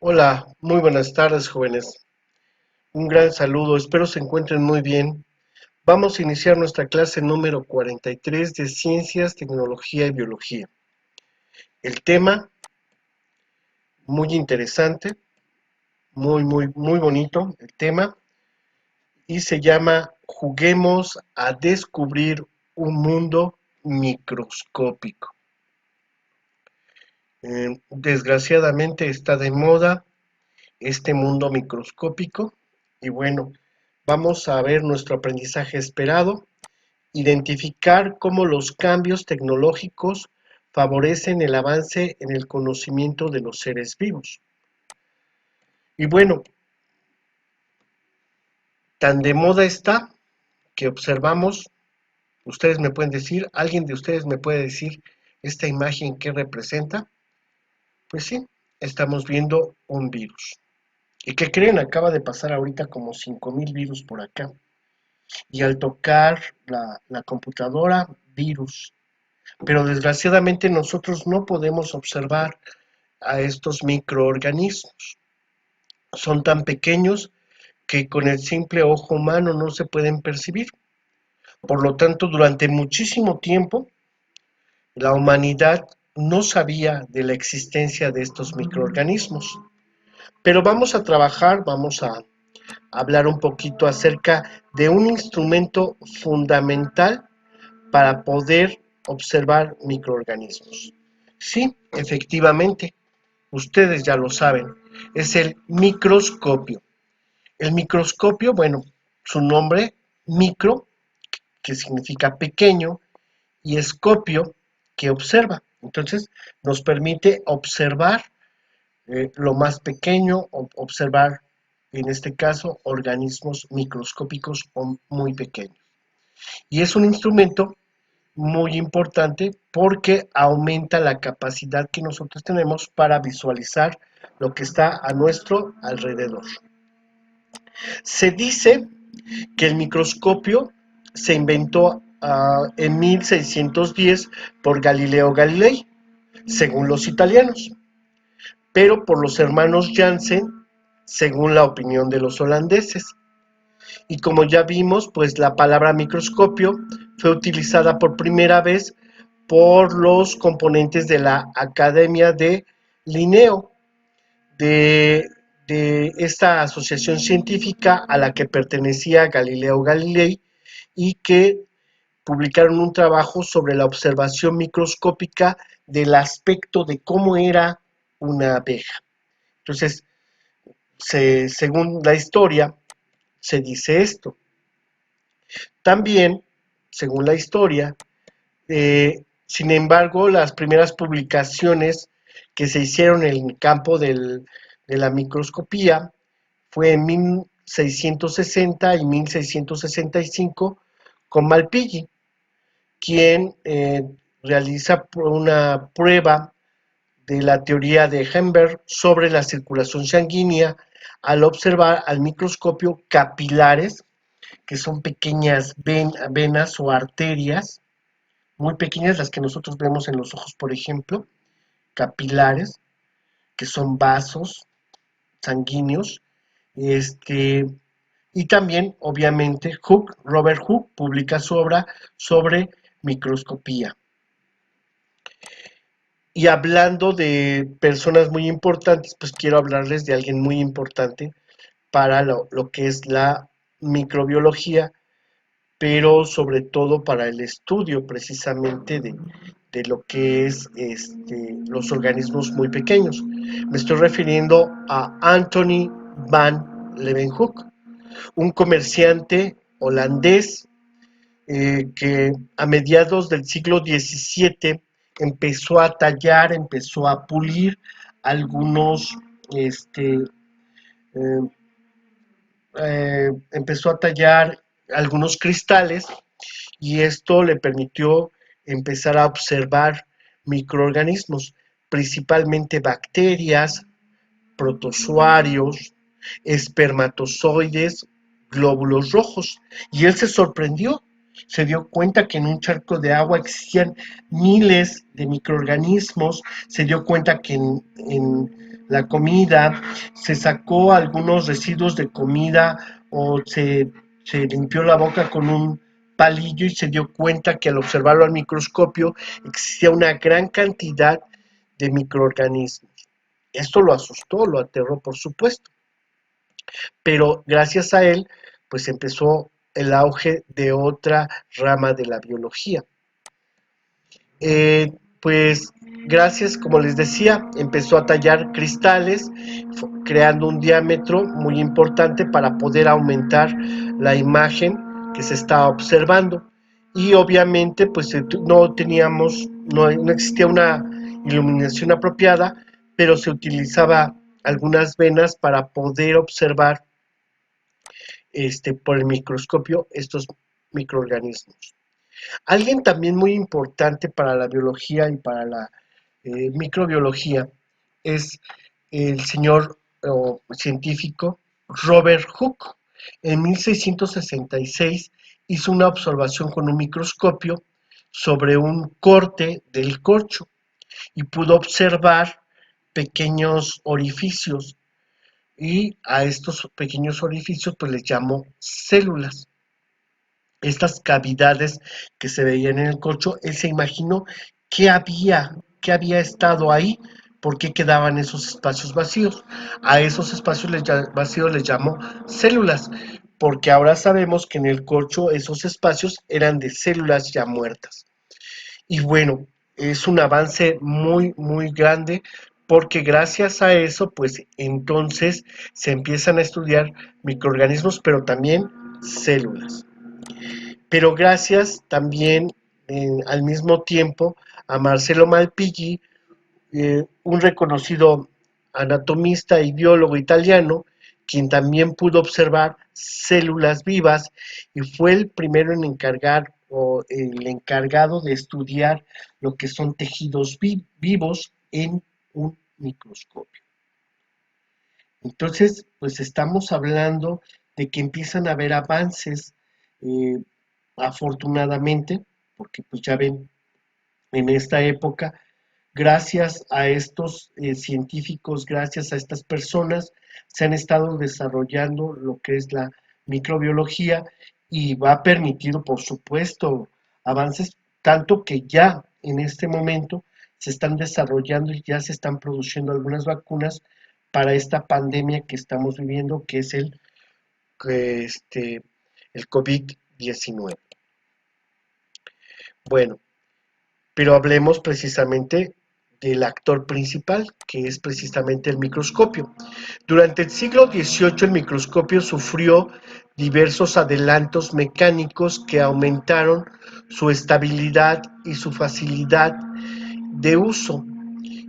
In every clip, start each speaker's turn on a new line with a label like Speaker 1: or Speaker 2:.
Speaker 1: Hola, muy buenas tardes, jóvenes. Un gran saludo, espero se encuentren muy bien. Vamos a iniciar nuestra clase número 43 de Ciencias, Tecnología y Biología. El tema, muy interesante, muy bonito el tema, y se llama Juguemos a descubrir un mundo microscópico. Desgraciadamente está de moda este mundo microscópico y bueno, vamos a ver nuestro aprendizaje esperado, identificar cómo los cambios tecnológicos favorecen el avance en el conocimiento de los seres vivos. Y bueno, tan de moda está que observamos, ustedes me pueden decir, alguien de ustedes me puede decir esta imagen qué representa. Pues sí, estamos viendo un virus. ¿Y qué creen? Acaba de pasar ahorita como 5000 virus por acá. Y al tocar la computadora, virus. Pero desgraciadamente nosotros no podemos observar a estos microorganismos. Son tan pequeños que con el simple ojo humano no se pueden percibir. Por lo tanto, durante muchísimo tiempo, la humanidad no sabía de la existencia de estos microorganismos. Pero vamos a trabajar, vamos a hablar un poquito acerca de un instrumento fundamental para poder observar microorganismos. Sí, efectivamente, ustedes ya lo saben, es el microscopio. El microscopio, bueno, su nombre, micro, que significa pequeño, y escopio, que observa. Entonces, nos permite observar lo más pequeño, observar, en este caso, organismos microscópicos o muy pequeños. Y es un instrumento muy importante porque aumenta la capacidad que nosotros tenemos para visualizar lo que está a nuestro alrededor. Se dice que el microscopio se inventó en 1610 por Galileo Galilei, según los italianos, pero por los hermanos Janssen, según la opinión de los holandeses. Y como ya vimos, pues la palabra microscopio fue utilizada por primera vez por los componentes de la Academia de Linneo, de, de esta asociación científica a la que pertenecía Galileo Galilei y que publicaron un trabajo sobre la observación microscópica del aspecto de cómo era una abeja. Entonces, según la historia, se dice esto. También, según la historia, sin embargo, las primeras publicaciones que se hicieron en el campo de la microscopía fue en 1660 y 1665 con Malpighi, quien realiza una prueba de la teoría de Henberg sobre la circulación sanguínea al observar al microscopio capilares, que son pequeñas venas o arterias muy pequeñas, las que nosotros vemos en los ojos, por ejemplo, capilares, que son vasos sanguíneos, este, y también, obviamente, Robert Hooke, publica su obra sobre microscopía. Y hablando de personas muy importantes, pues quiero hablarles de alguien muy importante para lo que es la microbiología, pero sobre todo para el estudio precisamente de lo que es los organismos muy pequeños. Me estoy refiriendo a Anthony van Leeuwenhoek, un comerciante holandés que a mediados del siglo XVII empezó a tallar, empezó a pulir algunos, este, eh, empezó a tallar algunos cristales y esto le permitió empezar a observar microorganismos, principalmente bacterias, protozoarios, espermatozoides, glóbulos rojos. Y él se sorprendió, se dio cuenta que en un charco de agua existían miles de microorganismos, se dio cuenta que en la comida, se sacó algunos residuos de comida o se limpió la boca con un palillo y se dio cuenta que al observarlo al microscopio existía una gran cantidad de microorganismos. Esto lo asustó, lo aterró, por supuesto, pero gracias a él, pues empezó el auge de otra rama de la biología. Pues gracias, como les decía, empezó a tallar cristales, creando un diámetro muy importante para poder aumentar la imagen que se estaba observando. Y obviamente, pues no teníamos, no existía una iluminación apropiada, pero se utilizaba algunas venas para poder observar por el microscopio estos microorganismos. Alguien también muy importante para la biología y para la microbiología es el señor científico Robert Hooke. En 1666 hizo una observación con un microscopio sobre un corte del corcho y pudo observar pequeños orificios, y a estos pequeños orificios pues les llamó células. Estas cavidades que se veían en el corcho, él se imaginó qué había estado ahí, por qué quedaban esos espacios vacíos. A esos espacios vacíos les llamó células, porque ahora sabemos que en el corcho esos espacios eran de células ya muertas. Y bueno, es un avance muy, muy grande, porque gracias a eso, pues entonces se empiezan a estudiar microorganismos, pero también células. Pero gracias también al mismo tiempo a Marcelo Malpighi, un reconocido anatomista y biólogo italiano, quien también pudo observar células vivas y fue el primero en encargar o el encargado de estudiar lo que son tejidos vivos en un microscopio. Entonces, pues estamos hablando de que empiezan a haber avances, eh, afortunadamente, porque pues ya ven, en esta época, gracias a estos científicos, gracias a estas personas, se han estado desarrollando lo que es la microbiología y va a permitir, por supuesto, avances, tanto que ya en este momento se están desarrollando y ya se están produciendo algunas vacunas para esta pandemia que estamos viviendo, que es el COVID-19. Bueno, pero hablemos precisamente del actor principal, que es precisamente el microscopio. Durante el siglo XVIII el microscopio sufrió diversos adelantos mecánicos que aumentaron su estabilidad y su facilidad de uso.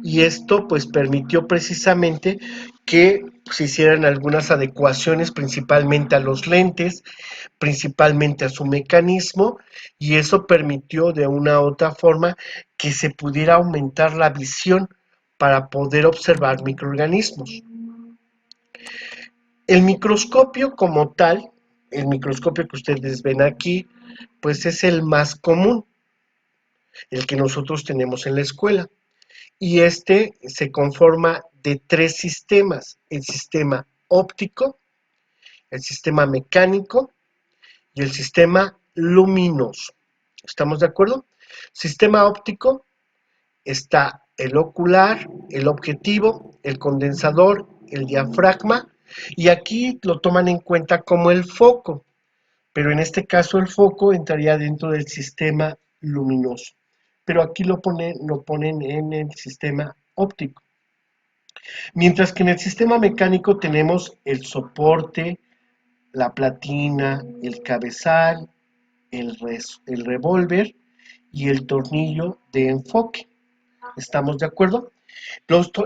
Speaker 1: Y esto pues permitió precisamente que se hicieran algunas adecuaciones principalmente a los lentes, principalmente a su mecanismo, y eso permitió de una u otra forma que se pudiera aumentar la visión para poder observar microorganismos. El microscopio como tal, el microscopio que ustedes ven aquí, pues es el más común, el que nosotros tenemos en la escuela. Y este se conforma de tres sistemas: el sistema óptico, el sistema mecánico y el sistema luminoso. ¿Estamos de acuerdo? Sistema óptico está el ocular, el objetivo, el condensador, el diafragma, y aquí lo toman en cuenta como el foco, pero en este caso el foco entraría dentro del sistema luminoso, pero aquí lo ponen en el sistema óptico. Mientras que en el sistema mecánico tenemos el soporte, la platina, el cabezal, el revólver y el tornillo de enfoque. ¿Estamos de acuerdo?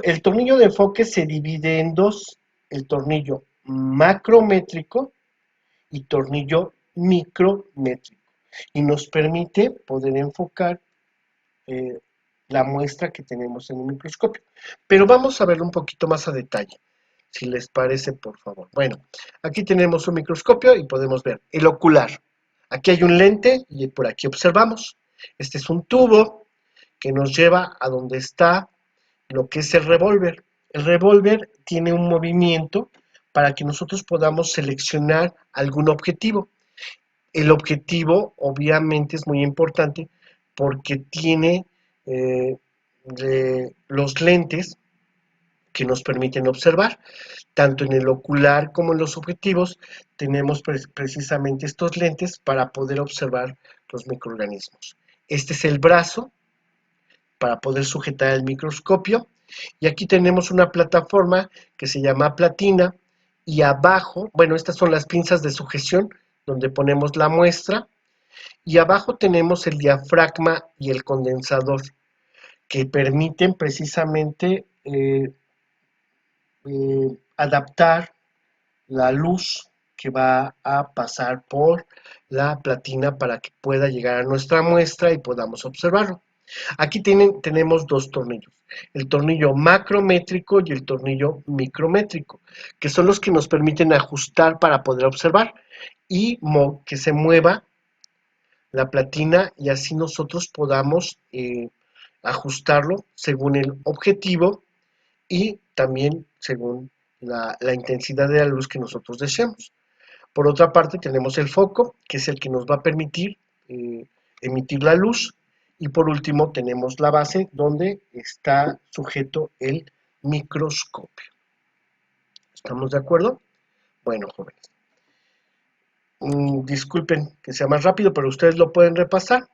Speaker 1: El tornillo de enfoque se divide en dos: el tornillo macrométrico y tornillo micrométrico, y nos permite poder enfocar eh, la muestra que tenemos en el microscopio. Pero vamos a verlo un poquito más a detalle, si les parece, por favor. Bueno, aquí tenemos un microscopio y podemos ver el ocular. Aquí hay un lente y por aquí observamos. Este es un tubo que nos lleva a donde está lo que es el revólver. El revólver tiene un movimiento para que nosotros podamos seleccionar algún objetivo. El objetivo obviamente es muy importante porque tiene eh, los lentes que nos permiten observar. Tanto en el ocular como en los objetivos tenemos precisamente estos lentes para poder observar los microorganismos. Este es el brazo para poder sujetar el microscopio y aquí tenemos una plataforma que se llama platina y abajo, bueno, estas son las pinzas de sujeción donde ponemos la muestra y abajo tenemos el diafragma y el condensador que permiten precisamente adaptar la luz que va a pasar por la platina para que pueda llegar a nuestra muestra y podamos observarlo. Aquí tenemos dos tornillos, el tornillo macrométrico y el tornillo micrométrico, que son los que nos permiten ajustar para poder observar y que se mueva la platina y así nosotros podamos ajustarlo según el objetivo y también según la intensidad de la luz que nosotros deseamos. Por otra parte tenemos el foco, que es el que nos va a permitir emitir la luz. Y por último tenemos la base donde está sujeto el microscopio. ¿Estamos de acuerdo? Bueno, jóvenes. Disculpen que sea más rápido, pero ustedes lo pueden repasar.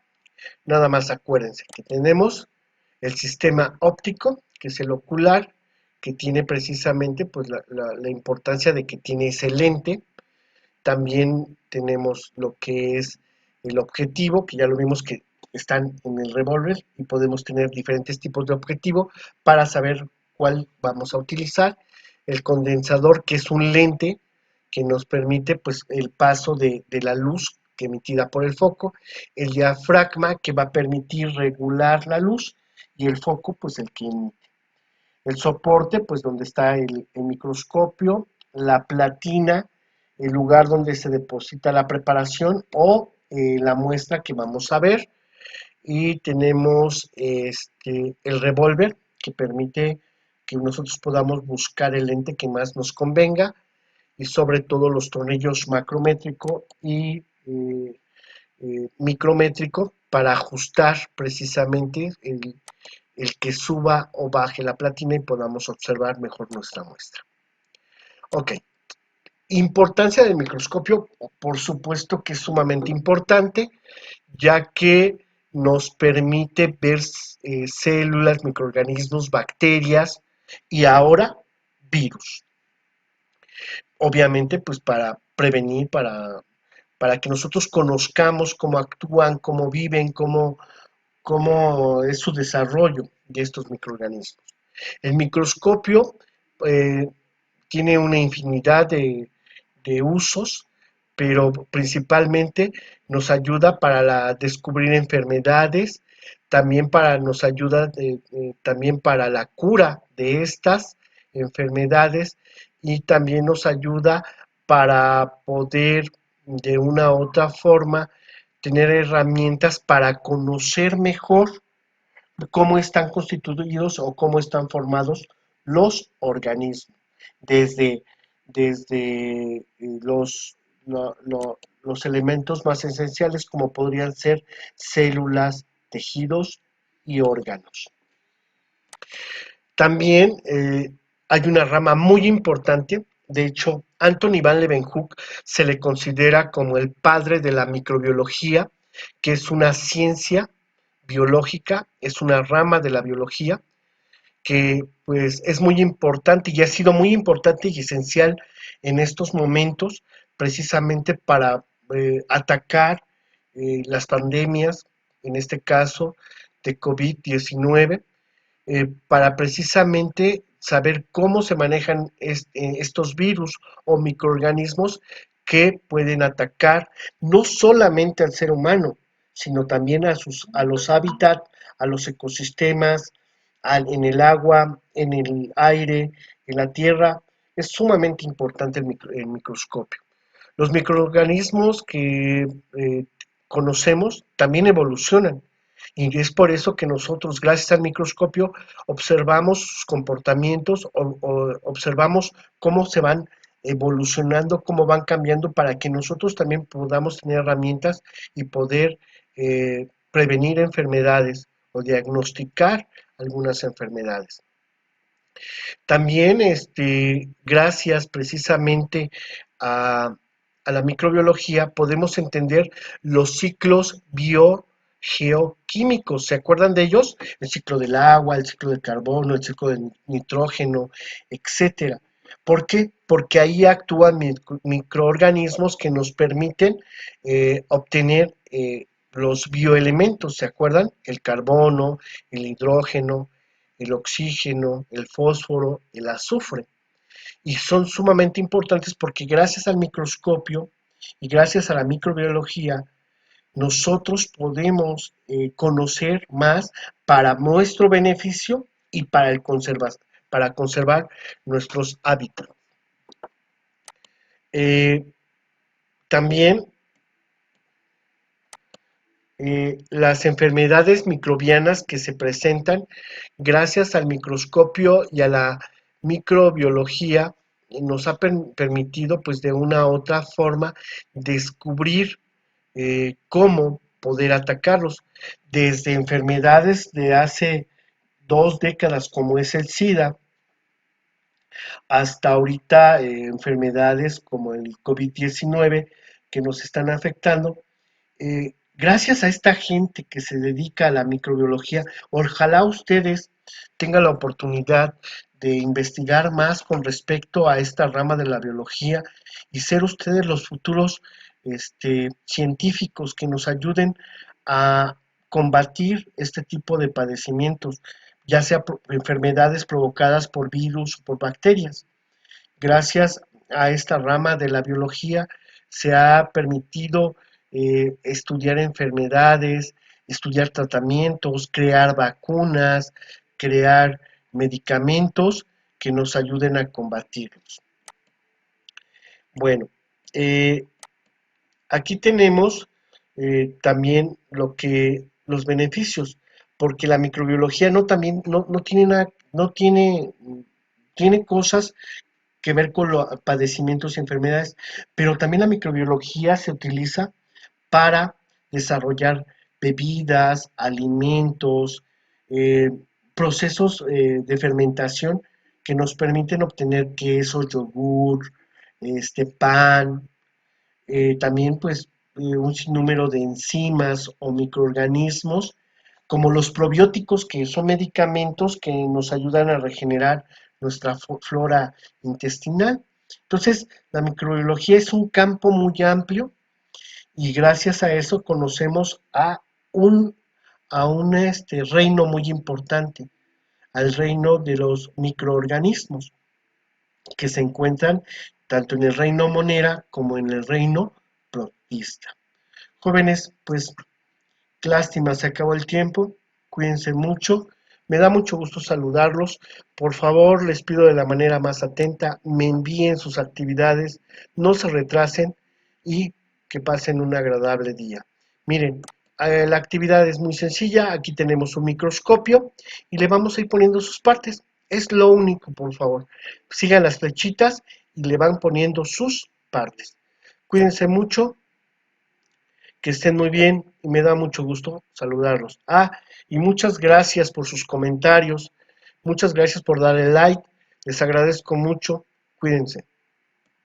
Speaker 1: Nada más acuérdense que tenemos el sistema óptico, que es el ocular, que tiene precisamente pues, la importancia de que tiene ese lente. También tenemos lo que es el objetivo, que ya lo vimos que están en el revólver y podemos tener diferentes tipos de objetivo para saber cuál vamos a utilizar. El condensador, que es un lente que nos permite pues, el paso de la luz que emitida por el foco. El diafragma, que va a permitir regular la luz. Y el foco, pues el que emite. El soporte, pues donde está el microscopio, la platina, el lugar donde se deposita la preparación o la muestra que vamos a ver. Y tenemos el revólver que permite que nosotros podamos buscar el lente que más nos convenga y sobre todo los tornillos macrométrico y micrométrico para ajustar precisamente el que suba o baje la platina y podamos observar mejor nuestra muestra. Ok, importancia del microscopio, por supuesto que es sumamente importante, ya que nos permite ver células, microorganismos, bacterias y ahora virus. Obviamente, pues para prevenir, para que nosotros conozcamos cómo actúan, cómo viven, cómo es su desarrollo de estos microorganismos. El microscopio eh, tiene una infinidad de usos, pero principalmente nos ayuda para descubrir enfermedades, también nos ayuda también para la cura de estas enfermedades y también nos ayuda para poder de una u otra forma tener herramientas para conocer mejor cómo están constituidos o cómo están formados los organismos, desde, desde los elementos más esenciales como podrían ser células, tejidos y órganos. También hay una rama muy importante, de hecho, Anthony van Leeuwenhoek se le considera como el padre de la microbiología, que es una ciencia biológica, es una rama de la biología que pues es muy importante y ha sido muy importante y esencial en estos momentos precisamente para atacar las pandemias, en este caso de COVID-19, para precisamente saber cómo se manejan estos virus o microorganismos que pueden atacar no solamente al ser humano, sino también a los hábitats, a los ecosistemas, en el agua, en el aire, en la tierra. Es sumamente importante el microscopio. Los microorganismos que conocemos también evolucionan Y es por eso que nosotros, gracias al microscopio, observamos sus comportamientos o observamos cómo se van evolucionando, cómo van cambiando, para que nosotros también podamos tener herramientas y poder prevenir enfermedades o diagnosticar algunas enfermedades. También, gracias precisamente a, a la microbiología, podemos entender los ciclos biogeoquímicos. ¿Se acuerdan de ellos? El ciclo del agua, el ciclo del carbono, el ciclo del nitrógeno, etcétera. ¿Por qué? Porque ahí actúan microorganismos que nos permiten obtener los bioelementos. ¿Se acuerdan? El carbono, el hidrógeno, el oxígeno, el fósforo, el azufre. Y son sumamente importantes porque gracias al microscopio y gracias a la microbiología, nosotros podemos conocer más para nuestro beneficio y para conservar nuestros hábitats. Eh, también las enfermedades microbianas que se presentan gracias al microscopio y a la microbiología nos ha permitido pues de una u otra forma descubrir cómo poder atacarlos, desde enfermedades de hace 2 décadas como es el SIDA, hasta ahorita enfermedades como el COVID-19 que nos están afectando. Gracias a esta gente que se dedica a la microbiología, ojalá ustedes tengan la oportunidad de investigar más con respecto a esta rama de la biología y ser ustedes los futuros científicos que nos ayuden a combatir este tipo de padecimientos, ya sea enfermedades provocadas por virus o por bacterias. Gracias a esta rama de la biología se ha permitido estudiar enfermedades, estudiar tratamientos, crear vacunas, crear medicamentos que nos ayuden a combatirlos. Bueno, eh, aquí tenemos también los beneficios, porque la microbiología no tiene tiene cosas que ver con los padecimientos y enfermedades, pero también la microbiología se utiliza para desarrollar bebidas, alimentos, eh, procesos de fermentación que nos permiten obtener queso, yogur, pan, también pues un sinnúmero de enzimas o microorganismos como los probióticos, que son medicamentos que nos ayudan a regenerar nuestra flora intestinal. Entonces, la microbiología es un campo muy amplio y gracias a eso conocemos a un reino muy importante, al reino de los microorganismos, que se encuentran tanto en el reino monera como en el reino protista. Jóvenes, pues lástima, se acabó el tiempo. Cuídense mucho. Me da mucho gusto saludarlos. Por favor, les pido de la manera más atenta, me envíen sus actividades, no se retrasen y que pasen un agradable día. Miren, la actividad es muy sencilla. Aquí tenemos un microscopio y le vamos a ir poniendo sus partes. Es lo único, por favor. Sigan las flechitas y le van poniendo sus partes. Cuídense mucho, que estén muy bien y me da mucho gusto saludarlos. Y muchas gracias por sus comentarios, muchas gracias por darle like, les agradezco mucho, cuídense.